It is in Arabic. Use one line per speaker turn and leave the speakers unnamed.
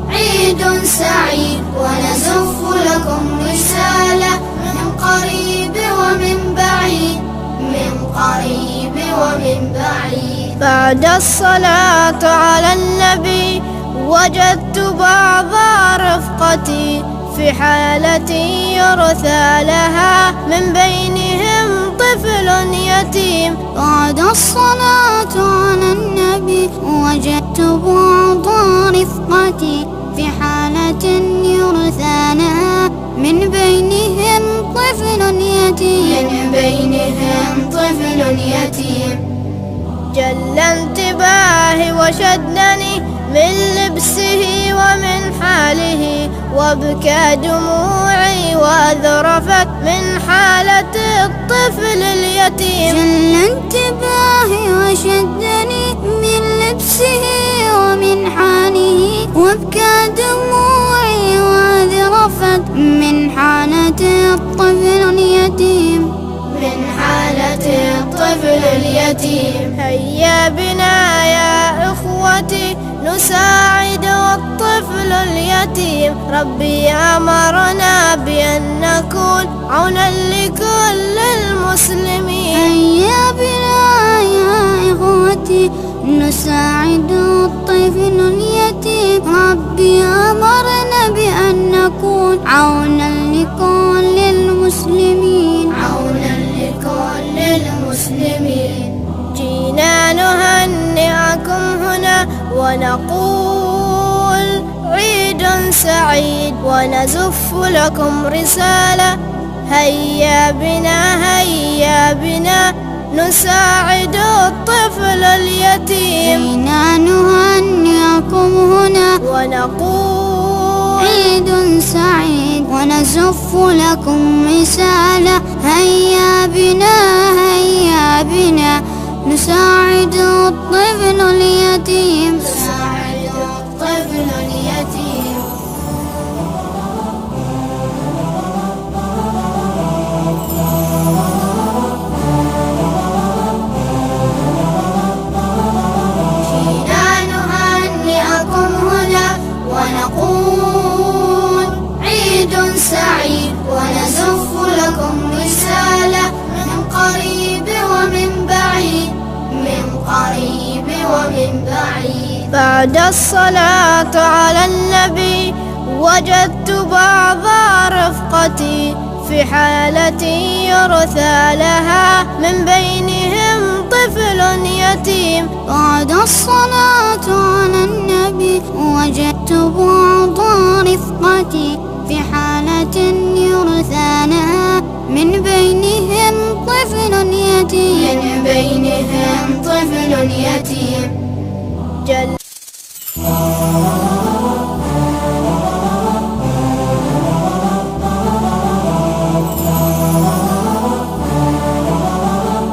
عيد سعيد ونزف لكم رسالة من قريب ومن بعيد، من قريب ومن بعيد.
بعد الصلاة على النبي وجدت بعض رفقتي في حالة يرثى لها من بينهم طفل يتيم.
بعد الصلاة على النبي وجدت بعض رفقتي في حالة يرثى لها من بينهم طفل يتيم، من بينهم طفل يتيم.
جل انتباهي وشدني من لبسه ومن حاله، وابكى دموعي وأذرفت من حالة الطفل اليتيم.
جل انتباهي وشدني من لبسه ومن حاله، وابكى دموعي وأذرفت من حالة الطفل اليتيم، من حالة الطفل اليتيم.
هيا بنا يا إخوتي نساعد الطفل اليتيم، ربي أمرنا بأن نكون عونا لكل المسلمين.
هيا بنا يا إخوتي نساعد الطفل اليتيم، ربي أمرنا بأن نكون عونا لكل المسلمين، عونا لكل المسلمين.
جينا نهنئكم هنا ونقول عيد سعيد ونزف لكم رسالة. هيا بنا نساعد الطفل اليتيم.
جينا نهنئكم هنا
ونقول
عيد سعيد ونزف لكم رسالة. هيا بنا نساعد الطفل اليتيم، نساعد الطفل اليتيم. جينا نهنئكم هنا ونقول عيد سعيد ونزف لكم رسالة من قريب ومن بعيد، من قريب ومن بعيد.
بعد الصلاة على النبي وجدت بعض رفقتي في حالة يرثى لها من بينهم طفل يتيم.
بعد الصلاة على النبي وجدت بعض رفقتي في حالة يرثى لها من بينهم طفل يتيم، من بينهم طفل يتيم.
جل